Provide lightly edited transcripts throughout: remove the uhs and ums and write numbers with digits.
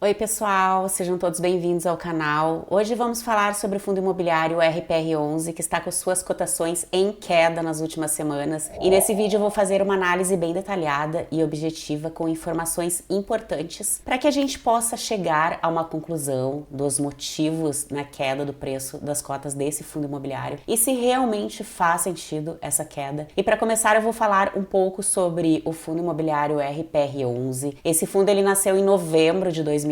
Oi pessoal, sejam todos bem-vindos ao canal. Hoje vamos falar sobre o fundo imobiliário RPR11 que está com suas cotações em queda nas últimas semanas, e nesse vídeo eu vou fazer uma análise bem detalhada e objetiva com informações importantes para que a gente possa chegar a uma conclusão dos motivos na queda do preço das cotas desse fundo imobiliário e se realmente faz sentido essa queda. E para começar eu vou falar um pouco sobre o fundo imobiliário RPR11. Esse fundo ele nasceu em novembro de 2019,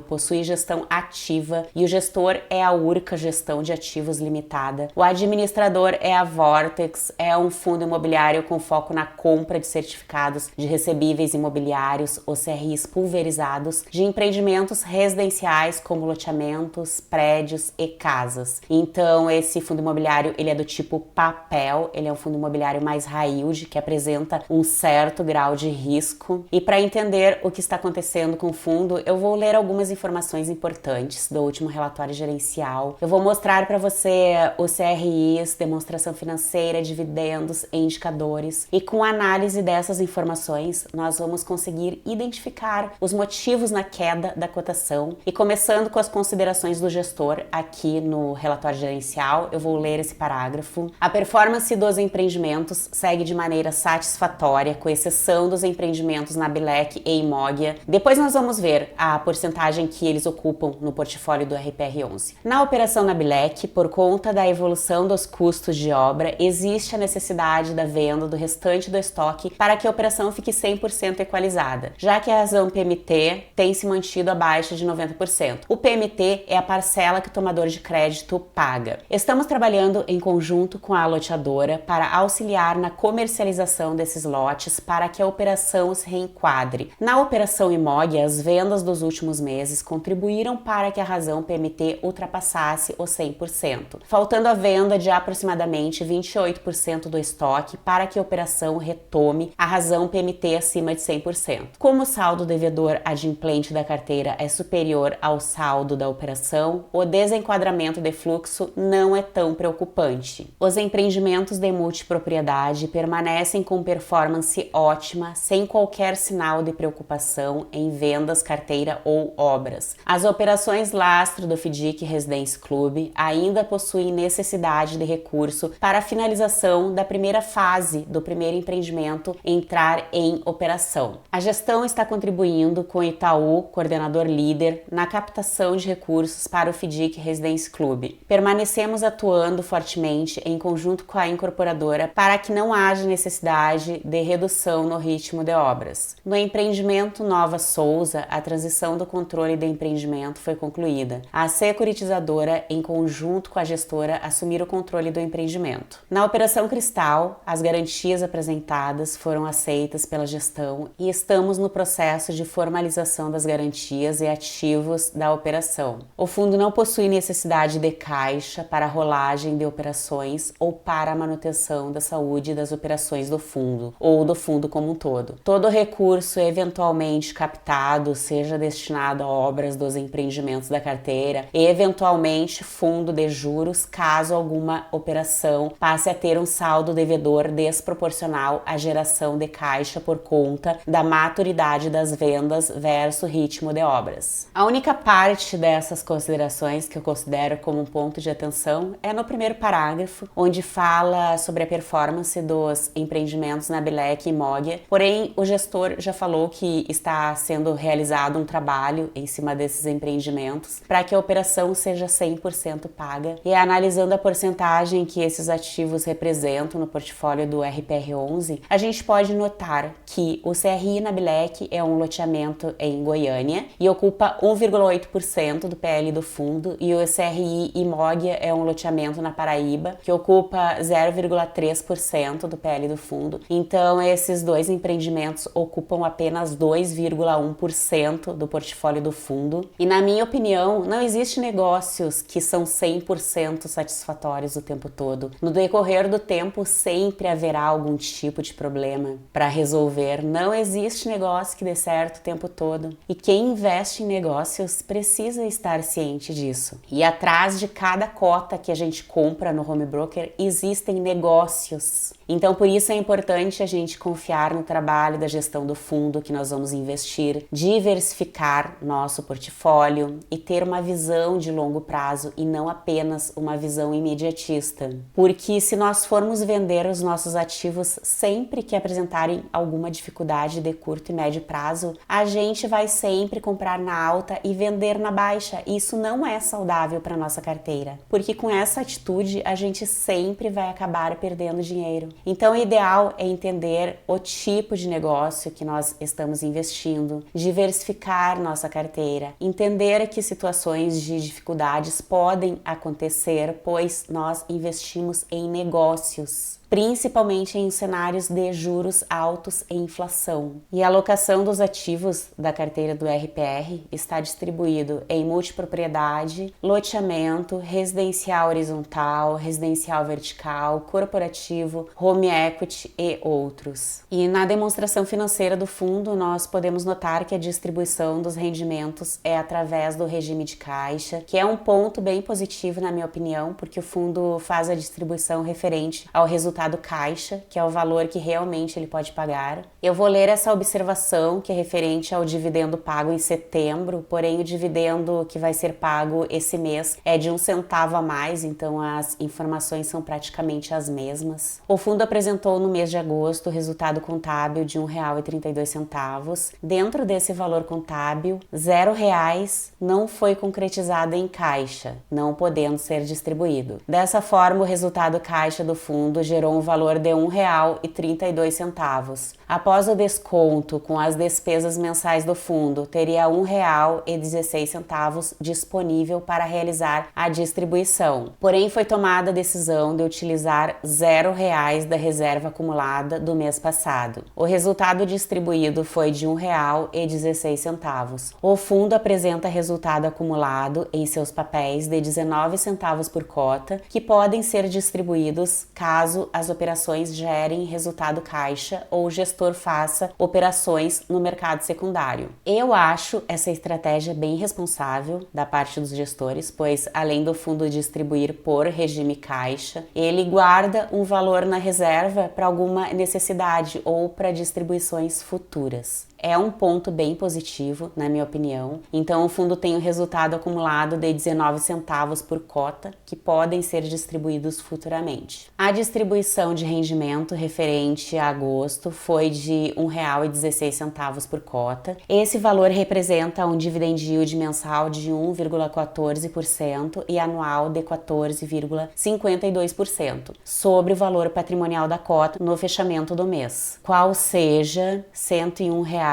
possui gestão ativa e o gestor é a Urca Gestão de Ativos Limitada. O administrador é a Vortex, é um fundo imobiliário com foco na compra de certificados de recebíveis imobiliários, ou CRIs pulverizados, de empreendimentos residenciais como loteamentos, prédios e casas. Então esse fundo imobiliário ele é do tipo papel, ele é um fundo imobiliário mais high yield, que apresenta um certo grau de risco. E para entender o que está acontecendo com o fundo, eu vou ler algumas informações importantes do último relatório gerencial. Eu vou mostrar para você os CRIs, demonstração financeira, dividendos e indicadores. E com a análise dessas informações, nós vamos conseguir identificar os motivos na queda da cotação. E começando com as considerações do gestor aqui no relatório gerencial, eu vou ler esse parágrafo. A performance dos empreendimentos segue de maneira satisfatória, com exceção dos empreendimentos na Bilek e Imogia. Depois nós vamos ver a porcentagem que eles ocupam no portfólio do RPR11. Na operação na Bilek, por conta da evolução dos custos de obra, existe a necessidade da venda do restante do estoque para que a operação fique 100% equalizada, já que a razão PMT tem se mantido abaixo de 90%. O PMT é a parcela que o tomador de crédito paga. Estamos trabalhando em conjunto com a loteadora para auxiliar na comercialização desses lotes para que a operação se reenquadre. Na operação Imogia, as vendas dos últimos meses contribuíram para que a razão PMT ultrapassasse os 100%, faltando a venda de aproximadamente 28% do estoque para que a operação retome a razão PMT acima de 100%. Como o saldo devedor adimplente da carteira é superior ao saldo da operação, o desenquadramento de fluxo não é tão preocupante. Os empreendimentos de multipropriedade permanecem com performance ótima, sem qualquer sinal de preocupação em vendas, carteira ou obras. As operações lastro do FDIC Residence Club ainda possuem necessidade de recurso para a finalização da primeira fase do primeiro empreendimento entrar em operação. A gestão está contribuindo com o Itaú, coordenador líder, na captação de recursos para o FDIC Residence Club. Permanecemos atuando fortemente em conjunto com a incorporadora para que não haja necessidade de redução no ritmo de obras. No empreendimento Nova Souza, a transição do controle do empreendimento foi concluída. A securitizadora, em conjunto com a gestora, assumiram o controle do empreendimento. Na operação Cristal, as garantias apresentadas foram aceitas pela gestão e estamos no processo de formalização das garantias e ativos da operação. O fundo não possui necessidade de caixa para a rolagem de operações ou para a manutenção da saúde das operações do fundo, ou do fundo como um todo. Todo recurso eventualmente captado seja destinado a obras dos empreendimentos da carteira e eventualmente fundo de juros, caso alguma operação passe a ter um saldo devedor desproporcional à geração de caixa por conta da maturidade das vendas versus ritmo de obras. A única parte dessas considerações que eu considero como um ponto de atenção é no primeiro parágrafo, onde fala sobre a performance dos empreendimentos na Bilek e Imogia. Porém, o gestor já falou que está sendo realizado um trabalho em cima desses empreendimentos para que a operação seja 100% paga, e analisando a porcentagem que esses ativos representam no portfólio do RPR11, a gente pode notar que o CRI na Bilek é um loteamento em Goiânia e ocupa 1,8% do PL do fundo, e o CRI Imogia é um loteamento na Paraíba que ocupa 0,3% do PL do fundo. Então esses dois empreendimentos ocupam apenas 2,1% do portfólio do fundo. E na minha opinião, não existe negócios que são 100% satisfatórios o tempo todo. No decorrer do tempo, sempre haverá algum tipo de problema para resolver. Não existe negócio que dê certo o tempo todo. E quem investe em negócios precisa estar ciente disso. E atrás de cada cota que a gente compra no home broker, existem negócios. Então, por isso é importante a gente confiar no trabalho da gestão do fundo que nós vamos investir, diversificar diversificar nosso portfólio e ter uma visão de longo prazo e não apenas uma visão imediatista. Porque se nós formos vender os nossos ativos sempre que apresentarem alguma dificuldade de curto e médio prazo, a gente vai sempre comprar na alta e vender na baixa. Isso não é saudável para nossa carteira, porque com essa atitude a gente sempre vai acabar perdendo dinheiro. Então o ideal é entender o tipo de negócio que nós estamos investindo, diversificar nossa carteira, entender que situações de dificuldades podem acontecer, pois nós investimos em negócios, principalmente em cenários de juros altos e inflação. E a alocação dos ativos da carteira do RPR está distribuído em multipropriedade, loteamento, residencial horizontal, residencial vertical, corporativo, home equity e outros. E na demonstração financeira do fundo, nós podemos notar que a distribuição dos rendimentos é através do regime de caixa, que é um ponto bem positivo na minha opinião, porque o fundo faz a distribuição referente ao resultado caixa, que é o valor que realmente ele pode pagar. Eu vou ler essa observação que é referente ao dividendo pago em setembro, porém o dividendo que vai ser pago esse mês é de 1 centavo a mais, então as informações são praticamente as mesmas. O fundo apresentou no mês de agosto o resultado contábil de R$ 1,32. Dentro desse valor contábil, R$ 0,00 não foi concretizado em caixa, não podendo ser distribuído. Dessa forma, o resultado caixa do fundo gerou um valor de R$ 1,32. Após o desconto com as despesas mensais do fundo, teria R$ 1,16 disponível para realizar a distribuição. Porém, foi tomada a decisão de utilizar R$ 0,00 da reserva acumulada do mês passado. O resultado distribuído foi de R$ 1,16. O fundo apresenta resultado acumulado em seus papéis de 19 centavos por cota, que podem ser distribuídos caso as operações gerem resultado caixa ou o gestor faça operações no mercado secundário. Eu acho essa estratégia bem responsável da parte dos gestores, pois além do fundo distribuir por regime caixa, ele guarda um valor na reserva para alguma necessidade ou para distribuições futuras. É um ponto bem positivo, na minha opinião. Então, o fundo tem um resultado acumulado de 19 centavos por cota, que podem ser distribuídos futuramente. A distribuição de rendimento referente a agosto foi de R$ 1,16 por cota. Esse valor representa um dividend yield mensal de 1,14% e anual de 14,52% sobre o valor patrimonial da cota no fechamento do mês, qual seja R$ 101,98.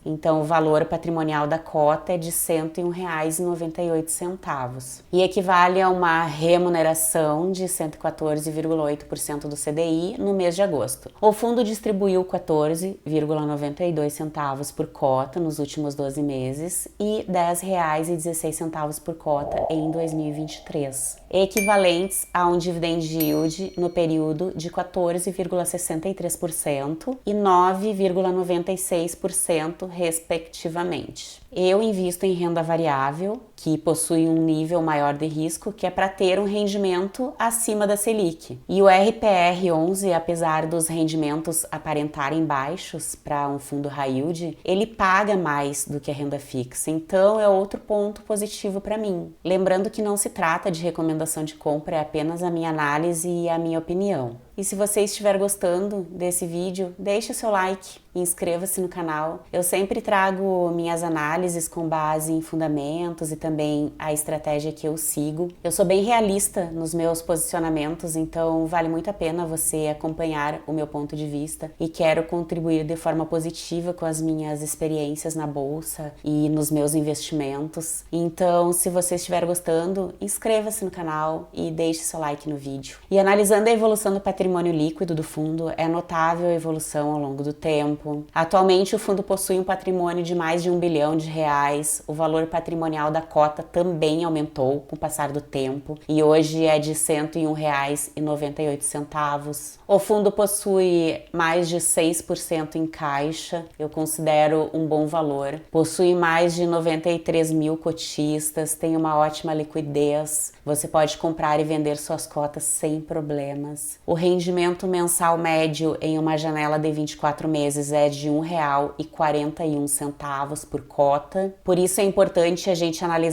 Então, o valor patrimonial da cota é de R$ 101,98 e equivale a uma remuneração de 114,8% do CDI no mês de agosto. O fundo distribuiu 14,92 centavos por cota nos últimos 12 meses e R$ 10,16 por cota em 2023, equivalentes a um dividend yield no período de 14,63% e 9,96% respectivamente. Eu invisto em renda variável, que possui um nível maior de risco, que é para ter um rendimento acima da Selic. E o RPR11, apesar dos rendimentos aparentarem baixos para um fundo high yield, ele paga mais do que a renda fixa. Então é outro ponto positivo para mim. Lembrando que não se trata de recomendação de compra, é apenas a minha análise e a minha opinião. E se você estiver gostando desse vídeo, deixe o seu like e inscreva-se no canal. Eu sempre trago minhas análises com base em fundamentos e também a estratégia que eu sigo. Eu sou bem realista nos meus posicionamentos, então vale muito a pena você acompanhar o meu ponto de vista e quero contribuir de forma positiva com as minhas experiências na bolsa e nos meus investimentos. Então, se você estiver gostando, inscreva-se no canal e deixe seu like no vídeo. E analisando a evolução do patrimônio líquido do fundo, é notável a evolução ao longo do tempo. Atualmente, o fundo possui um patrimônio de mais de R$ 1 bilhão. O valor patrimonial da cota cota também aumentou com o passar do tempo e hoje é de R$ 101,98. O fundo possui mais de 6% em caixa, eu considero um bom valor. Possui mais de 93 mil cotistas, tem uma ótima liquidez, você pode comprar e vender suas cotas sem problemas. O rendimento mensal médio em uma janela de 24 meses é de R$ 1,41 por cota. Por isso é importante a gente analisar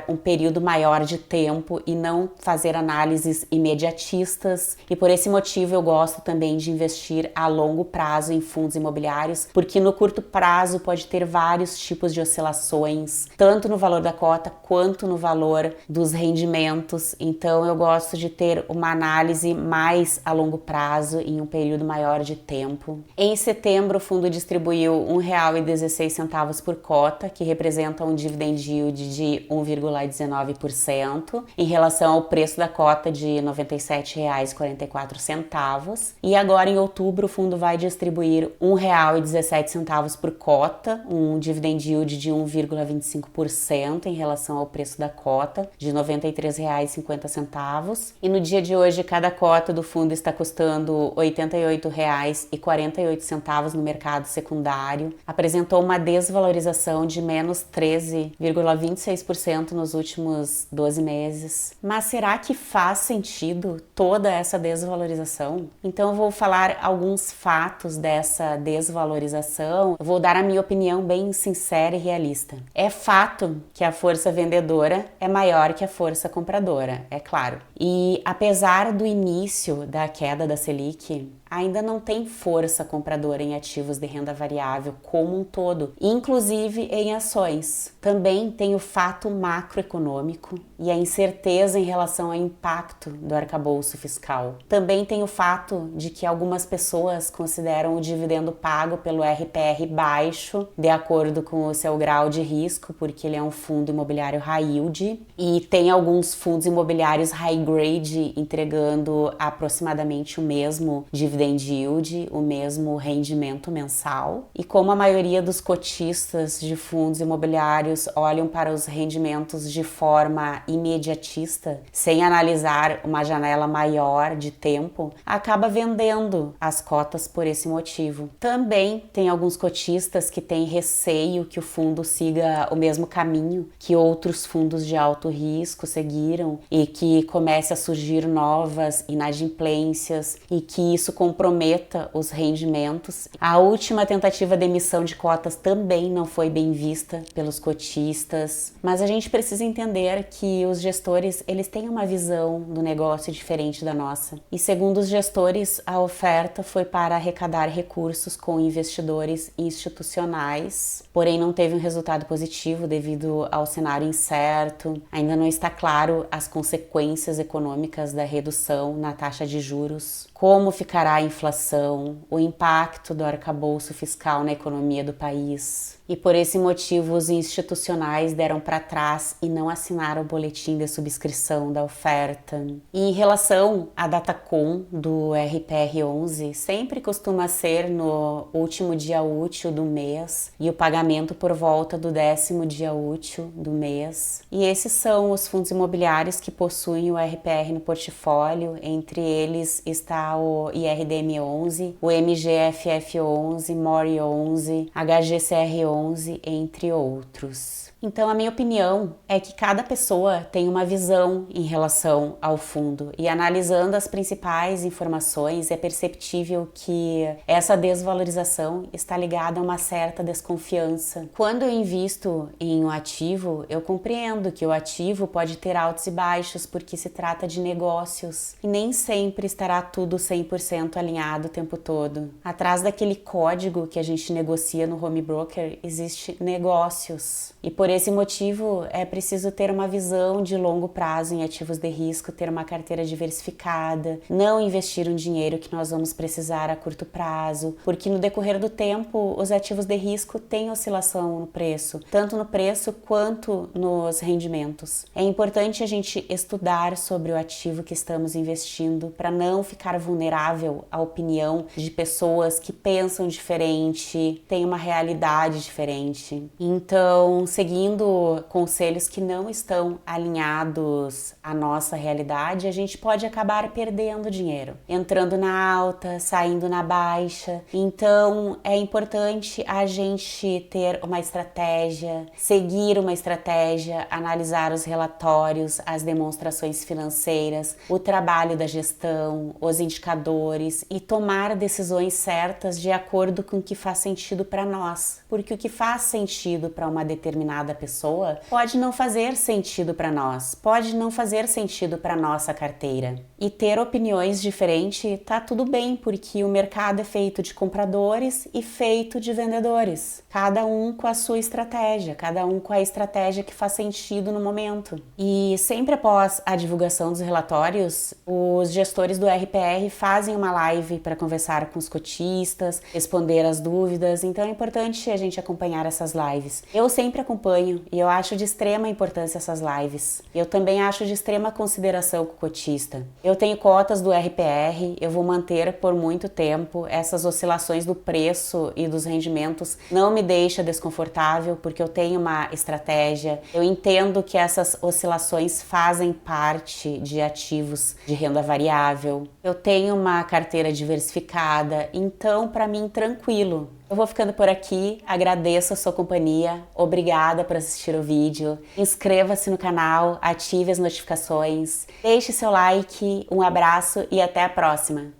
um período maior de tempo e não fazer análises imediatistas. E por esse motivo eu gosto também de investir a longo prazo em fundos imobiliários, porque no curto prazo pode ter vários tipos de oscilações, tanto no valor da cota quanto no valor dos rendimentos. Então eu gosto de ter uma análise mais a longo prazo em um período maior de tempo. Em setembro, o fundo distribuiu R$ 1,16 por cota, que representa um dividend yield de 1,19% em relação ao preço da cota de R$ 97,44. E agora em outubro o fundo vai distribuir R$ 1,17 por cota, um dividend yield de 1,25% em relação ao preço da cota de R$ 93,50. E no dia de hoje cada cota do fundo está custando R$ 88,48 no mercado secundário. Apresentou uma desvalorização de menos 13,26% nos últimos 12 meses. Mas será que faz sentido toda essa desvalorização? Então eu vou falar alguns fatos dessa desvalorização. Eu vou dar a minha opinião bem sincera e realista. É fato que a força vendedora é maior que a força compradora, é claro. E apesar do início da queda da Selic, ainda não tem força compradora em ativos de renda variável como um todo, inclusive em ações. Também tem o fato macroeconômico e a incerteza em relação ao impacto do arcabouço fiscal. Também tem o fato de que algumas pessoas consideram o dividendo pago pelo RPR baixo, de acordo com o seu grau de risco, porque ele é um fundo imobiliário high yield, e tem alguns fundos imobiliários high grade entregando aproximadamente o mesmo dividend yield, o mesmo rendimento mensal. E como a maioria dos cotistas de fundos imobiliários olham para os rendimentos de forma imediatista, sem analisar uma janela maior de tempo, acaba vendendo as cotas por esse motivo. Também tem alguns cotistas que têm receio que o fundo siga o mesmo caminho que outros fundos de alto risco seguiram e que comece a surgir novas inadimplências e que isso comprometa os rendimentos. A última tentativa de emissão de cotas também não foi bem vista pelos cotistas, mas a gente precisa entender que os gestores, eles têm uma visão do negócio diferente da nossa. E segundo os gestores, a oferta foi para arrecadar recursos com investidores institucionais, porém não teve um resultado positivo devido ao cenário incerto. Ainda não está claro as consequências econômicas da redução na taxa de juros, como ficará a inflação, o impacto do arcabouço fiscal na economia do país. E por esse motivo os institucionais deram para trás e não assinaram o boletim de subscrição da oferta. E em relação à Datacom do RPR11, sempre costuma ser no último dia útil do mês e o pagamento por volta do 10º dia útil do mês. E esses são os fundos imobiliários que possuem o RPR no portfólio, entre eles está o IRDM11, o MGFF11, MORI11, HGCR11, entre outros. Então a minha opinião é que cada pessoa tem uma visão em relação ao fundo e analisando as principais informações é perceptível que essa desvalorização está ligada a uma certa desconfiança. Quando eu invisto em um ativo, eu compreendo que o ativo pode ter altos e baixos porque se trata de negócios e nem sempre estará tudo 100% alinhado o tempo todo. Atrás daquele código que a gente negocia no home broker existe negócios. E por esse motivo é preciso ter uma visão de longo prazo em ativos de risco, ter uma carteira diversificada, não investir um dinheiro que nós vamos precisar a curto prazo, porque no decorrer do tempo os ativos de risco têm oscilação no preço, tanto no preço quanto nos rendimentos. É importante a gente estudar sobre o ativo que estamos investindo para não ficar vulnerável a opinião de pessoas que pensam diferente, têm uma realidade diferente. Então, seguindo conselhos que não estão alinhados à nossa realidade, a gente pode acabar perdendo dinheiro, entrando na alta, saindo na baixa. Então, é importante a gente ter uma estratégia, seguir uma estratégia, analisar os relatórios, as demonstrações financeiras, o trabalho da gestão, os indicadores e tomar decisões certas de acordo com o que faz sentido para nós. Porque o que faz sentido para uma determinada pessoa pode não fazer sentido para nós, pode não fazer sentido para nossa carteira. E ter opiniões diferentes tá tudo bem, porque o mercado é feito de compradores e feito de vendedores. Cada um com a sua estratégia, cada um com a estratégia que faz sentido no momento. E sempre após a divulgação dos relatórios, os gestores do RPR fazem uma live para conversar com os cotistas, responder as dúvidas, então é importante a gente acompanhar essas lives. Eu sempre acompanho e eu acho de extrema importância essas lives. Eu também acho de extrema consideração com o cotista. Eu tenho cotas do RPR, eu vou manter por muito tempo. Essas oscilações do preço e dos rendimentos não me deixa desconfortável, porque eu tenho uma estratégia. Eu entendo que essas oscilações fazem parte de ativos de renda variável. Eu tenho uma carteira diversificada, então para mim tranquilo. Eu vou ficando por aqui, agradeço a sua companhia, obrigada por assistir o vídeo, inscreva-se no canal, ative as notificações, deixe seu like, um abraço e até a próxima!